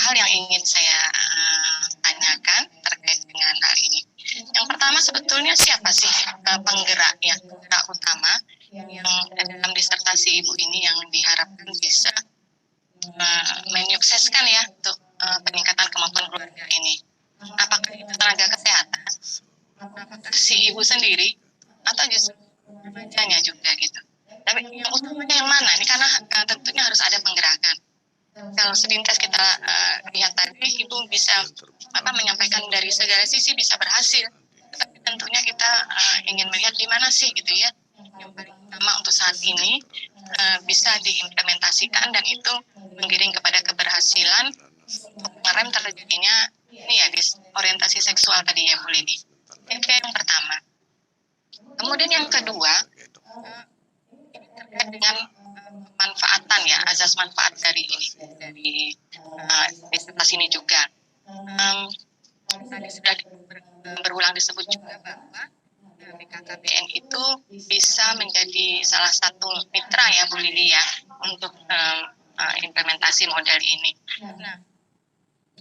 hal yang ingin saya tanyakan terkait dengan hal ini. Yang pertama, sebetulnya siapa sih penggerak utama yang dalam disertasi Ibu ini yang diharapkan bisa menyukseskan ya untuk peningkatan kemampuan keluarga ini? Apakah itu tenaga kesehatan, apakah si ibu sendiri, atau justru remajanya juga gitu? Tapi yang utamanya yang mana? Ini karena tentunya harus ada penggerakan. Kalau sepintas kita lihat tadi, ibu bisa menyampaikan dari segala sisi bisa berhasil. Tapi tentunya kita ingin melihat di mana sih gitu ya yang paling utama untuk saat ini bisa diimplementasikan dan itu menggiring kepada keberhasilan mengerem terjadinya ini ya disorientasi seksual tadi ya Bu Lili. Itu yang pertama. Kemudian yang kedua terkait dengan manfaatan ya, azas manfaat dari ini dari disertasi ini juga. Tadi sudah berulang disebut juga bahwa BKKBN itu bisa menjadi salah satu mitra ya Bu Lili ya untuk implementasi model ini. Nah,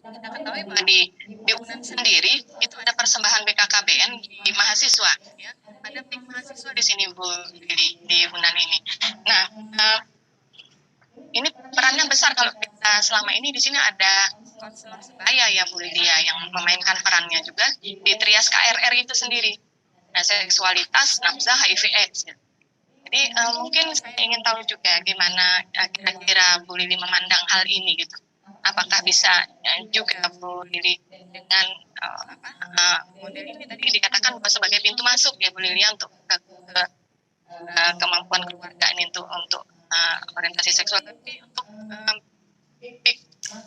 kita ketahui bahwa di UNAN sendiri itu ada persembahan BKKBN di mahasiswa ya. Ada PIK mahasiswa di sini Bu Lili di UNAN ini. Nah, ini perannya besar kalau kita selama ini di sini ada konselor sebaya ya Bu Lili ya yang memainkan perannya juga di trias KRR itu sendiri. Nah, seksualitas, nafsa, HIV/AIDS. Jadi mungkin saya ingin tahu juga gimana kira-kira Bu Lili memandang hal ini gitu. Apakah bisa juga Bu Lili dengan model ini tadi dikatakan sebagai pintu masuk ya Bu Lili untuk kemampuan keluarga ini untuk orientasi seksual. Tapi untuk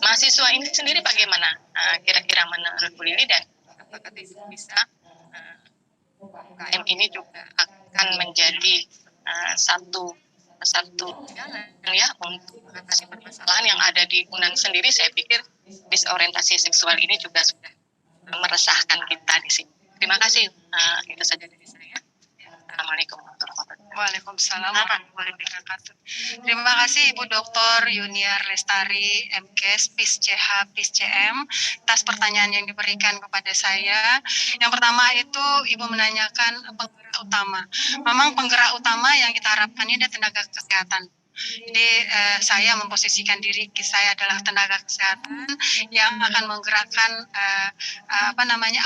mahasiswa ini sendiri bagaimana kira-kira menurut Bu Lili dan apakah bisa UKM ini juga akan menjadi satu jalan ya untuk mengatasi permasalahan yang ada di UNAN sendiri. Saya pikir disorientasi seksual ini juga sudah meresahkan kita di sini. Terima kasih, itu saja dari saya. Assalamualaikum warahmatullahi wabarakatuh. Waalaikumsalam warahmatullahi wabarakatuh. Terima kasih Ibu Dr. Yuniar Lestari, MKes, PIS-CH, PIS-CM atas pertanyaan yang diberikan kepada saya. Yang pertama itu Ibu menanyakan penggerak utama. Memang penggerak utama yang kita harapkan ini adalah tenaga kesehatan. Jadi saya memposisikan diri saya adalah tenaga kesehatan yang akan menggerakkan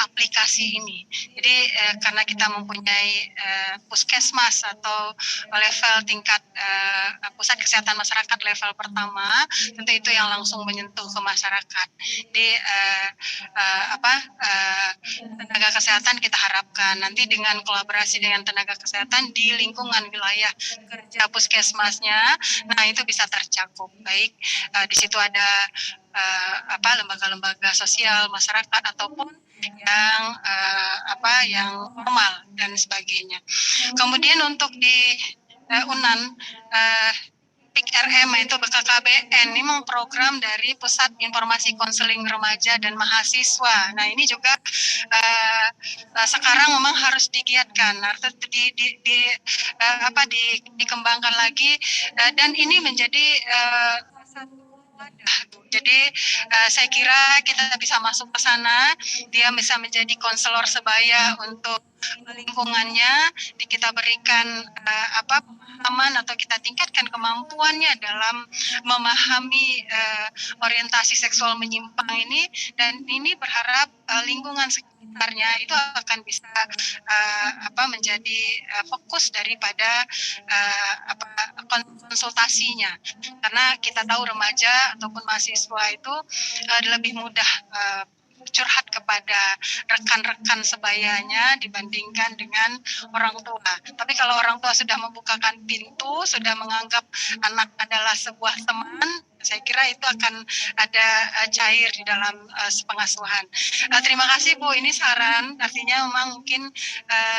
aplikasi ini. Jadi karena kita mempunyai puskesmas atau level tingkat pusat kesehatan masyarakat level pertama, tentu itu yang langsung menyentuh ke masyarakat. Jadi tenaga kesehatan kita harapkan nanti dengan kolaborasi dengan tenaga kesehatan di lingkungan wilayah kerja puskesmasnya. Nah, itu bisa tercakup. Baik, di situ ada lembaga-lembaga sosial masyarakat ataupun yang yang formal dan sebagainya. Kemudian untuk di UNAN PIK-RM itu BKKBN ini program dari Pusat Informasi Konseling Remaja dan Mahasiswa. Nah, ini juga sekarang memang harus digiatkan, harus dikembangkan lagi dan ini menjadi satu wadah. Jadi saya kira kita bisa masuk ke sana, dia bisa menjadi konselor sebaya untuk lingkungannya, kita berikan pemahaman atau kita tingkatkan kemampuannya dalam memahami orientasi seksual menyimpang ini, dan ini berharap lingkungan sekitarnya itu akan bisa menjadi fokus daripada konsultasinya, karena kita tahu remaja ataupun mahasiswa itu lebih mudah curhat kepada rekan-rekan sebayanya dibandingkan dengan orang tua. Tapi kalau orang tua sudah membukakan pintu, sudah menganggap anak adalah sebuah teman, saya kira itu akan ada cair di dalam pengasuhan. Terima kasih Bu, ini saran, artinya memang mungkin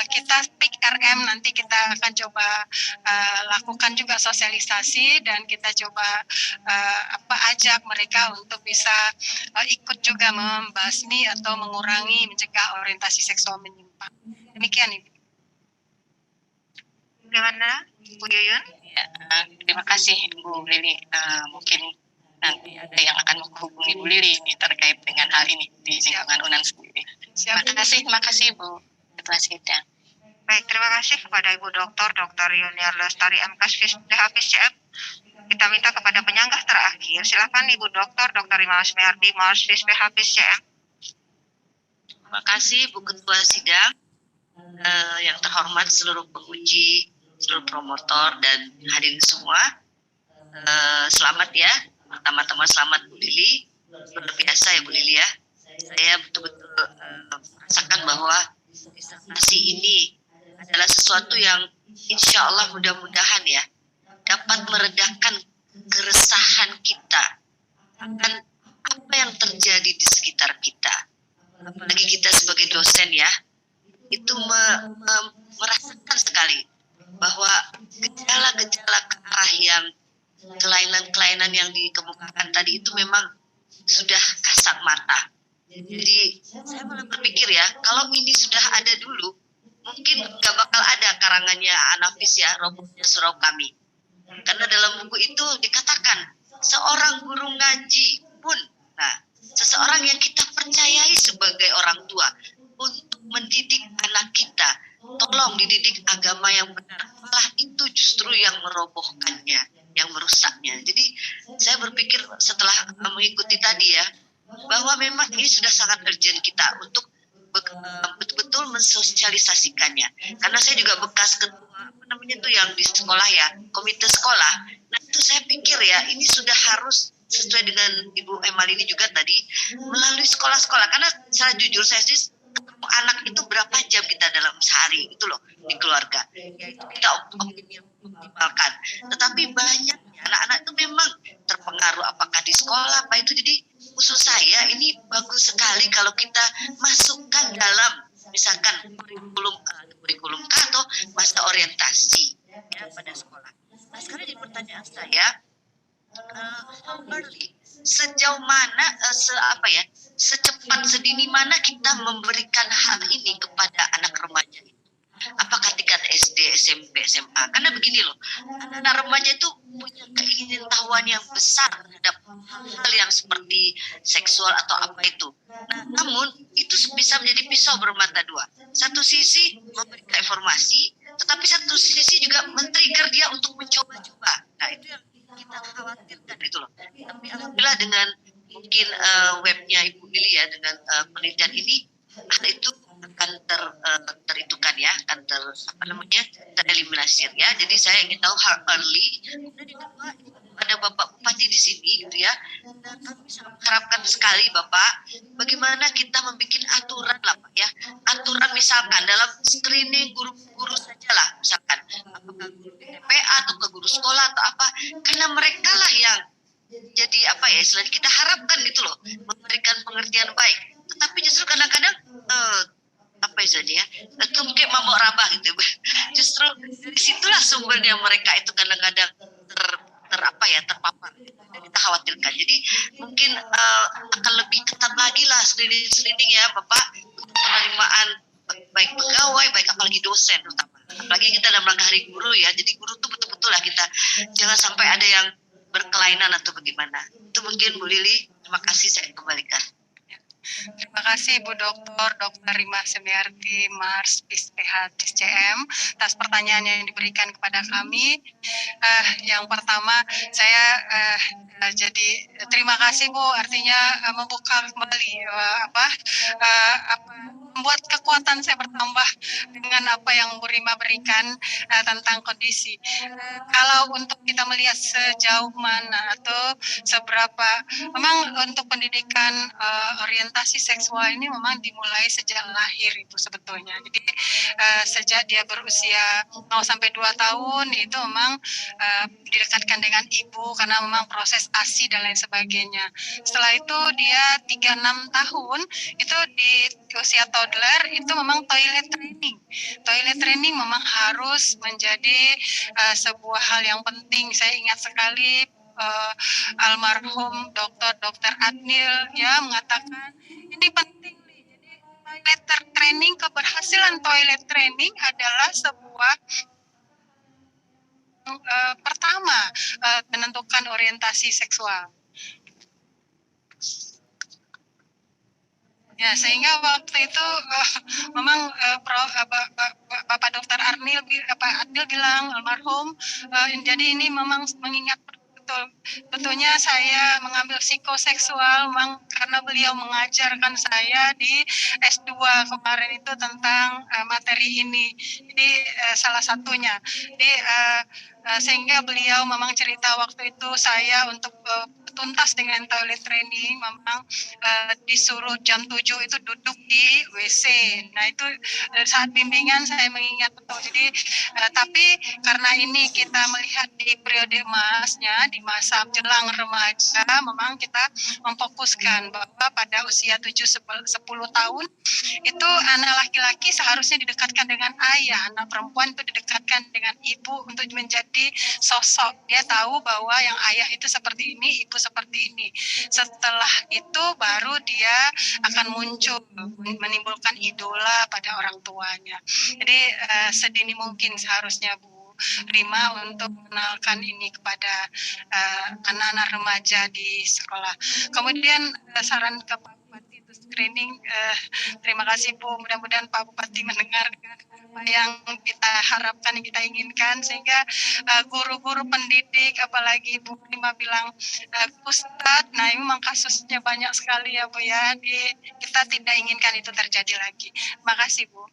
kita PIK-RM nanti kita akan coba lakukan juga sosialisasi dan kita coba ajak mereka untuk bisa ikut juga membasmi atau mengurangi mencegah orientasi seksual menyimpang. Demikian Ibu. Bagaimana Bu Yuyun? Ya, terima kasih Bu Lili. Mungkin nanti ada yang akan menghubungi Bu Lili ini terkait dengan hal ini di lingkungan UNAN sendiri. Terima kasih Bu Ketua Sidang. Baik, terima kasih kepada Ibu Dr. Yuniar Lestari MKes Hafiz CM. Kita minta kepada penyanggah terakhir, silakan Ibu Dr. Rima Sumiardi, Mars Hafiz CM. Terima kasih Bu Ketua Sidang, yang terhormat seluruh penguji, seluruh promotor dan hadirin semua. Selamat ya, pertama-tama selamat Bu Lili, luar biasa ya Bu Lili ya. Saya betul-betul merasakan bahwa disertasi ini adalah sesuatu yang insya Allah mudah-mudahan ya dapat meredakan keresahan kita akan apa yang terjadi di sekitar kita. Apalagi kita sebagai dosen ya, itu merasakan sekali bahwa gejala-gejala ke arah yang kelainan-kelainan yang dikemukakan tadi itu memang sudah kasat mata. Jadi saya malah berpikir ya, kalau ini sudah ada dulu, mungkin gak bakal ada karangannya Anafis ya, Robohnya Surau Kami. Karena dalam buku itu dikatakan, seorang guru ngaji pun, nah, seseorang yang kita percayai sebagai orang tua untuk mendidik anak kita, tolong dididik agama yang benar, malah itu justru yang merobohkannya, yang merusaknya. Jadi saya berpikir setelah mengikuti tadi ya, bahwa memang ini sudah sangat urgent kita untuk betul-betul mensosialisasikannya. Karena saya juga bekas ketua apa namanya tuh yang di sekolah ya, komite sekolah. Nah itu saya pikir ya, ini sudah harus sesuai dengan Ibu Emal ini juga tadi melalui sekolah-sekolah. Karena saya jujur saya sih ketemu anak itu berapa jam kita dalam sehari itu loh di keluarga. Ya itu kita optimalkan. Tetapi banyak anak-anak itu memang terpengaruh apakah di sekolah apa itu. Jadi khusus saya ini bagus sekali kalau kita masukkan dalam misalkan kurikulum atau masa orientasi ya pada sekolah. Nah sekarang jadi pertanyaan saya, how early, sejauh mana secepat sedini mana kita memberikan hal ini kepada anak remaja itu? Apakah tingkat SD, SMP, SMA? Karena begini loh, anak remaja itu punya keingintahuan yang besar terhadap hal yang seperti seksual atau apa itu. Nah, namun itu bisa menjadi pisau bermata dua. Satu sisi memberikan informasi, tetapi satu sisi juga men-trigger dia untuk mencoba-coba. Nah, itu yang kita khawatirkan itu loh. Tapi alhamdulillah dengan mungkin webnya Ibu Lili ya, dengan penelitian ini, hal itu akan teritukan ya, akan tereliminasi ya. Jadi saya ingin tahu hal early. Kemudian yang kedua, ada Bapak Bupati di sini gitu ya. Dan kami sangat mengharapkan sekali Bapak, bagaimana kita membuat aturan lah Pak ya. Aturan misalkan dalam screening guru-guru saja lah, misalkan apakah guru di TPA atau ke guru sekolah atau apa, karena mereka lah yang jadi apa ya, istilahnya kita harapkan gitu loh, memberikan pengertian baik. Tetapi justru kadang-kadang apa istilahnya ya, mungkin mabok rabah gitu. Justru dari situlah sumbernya mereka itu kadang-kadang terpapar. Dan kita khawatirkan. Jadi mungkin akan lebih ketat lagi lah screening ya Bapak untuk penerimaan baik pegawai, baik apalagi dosen terutama. Apalagi kita dalam rangka Hari Guru ya. Jadi guru tuh betul-betul lah kita jangan sampai ada yang berkelainan atau bagaimana. Itu mungkin Bu Lili. Terima kasih, saya kembalikan. Terima kasih Bu Dr. Rima Sumiardi, Mars PH CM atas pertanyaan yang diberikan kepada kami. Yang pertama saya jadi terima kasih Bu, artinya membuka kembali membuat kekuatan saya bertambah dengan apa yang Bu Rima berikan tentang kondisi. Kalau untuk kita melihat sejauh mana atau seberapa, memang untuk pendidikan orientasi seksual ini memang dimulai sejak lahir itu sebetulnya. Jadi sejak dia berusia 0 sampai 2 tahun itu memang didekatkan dengan ibu karena memang proses ASI dan lain sebagainya. Setelah itu dia 3-6 tahun itu di usia toddler itu memang toilet training. Toilet training memang harus menjadi sebuah hal yang penting. Saya ingat sekali almarhum Dr. Adnil ya mengatakan ini penting nih. Jadi toilet training, keberhasilan toilet training adalah sebuah pertama menentukan orientasi seksual. Ya, sehingga waktu itu memang Bapak Dokter Adil bilang almarhum, jadi ini memang mengingat betul betulnya saya mengambil psikoseksual memang karena beliau mengajarkan saya di S2 kemarin itu tentang materi ini. Jadi salah satunya. Jadi sehingga beliau memang cerita waktu itu saya untuk tuntas dengan toilet training memang disuruh jam 7 itu duduk di WC. Nah itu saat bimbingan saya mengingat betul. Jadi tapi karena ini kita melihat di periode emasnya, di masa jelang remaja, memang kita memfokuskan bahwa pada usia 7-10 tahun itu anak laki-laki seharusnya didekatkan dengan ayah, anak perempuan itu didekatkan dengan ibu untuk menjadi sosok. Dia tahu bahwa yang ayah itu seperti ini, ibu seperti ini. Setelah itu baru dia akan muncul menimbulkan idola pada orang tuanya. Jadi sedini mungkin seharusnya Bu Rima untuk mengenalkan ini kepada anak-anak remaja di sekolah. Kemudian saran ke Pak Bupati itu screening, terima kasih Bu, mudah-mudahan Pak Bupati mendengarkan apa yang kita harapkan, yang kita inginkan, sehingga guru-guru pendidik, apalagi Bu Rima bilang Ustadz, nah ini memang kasusnya banyak sekali ya Bu ya, kita tidak inginkan itu terjadi lagi. Terima kasih Bu.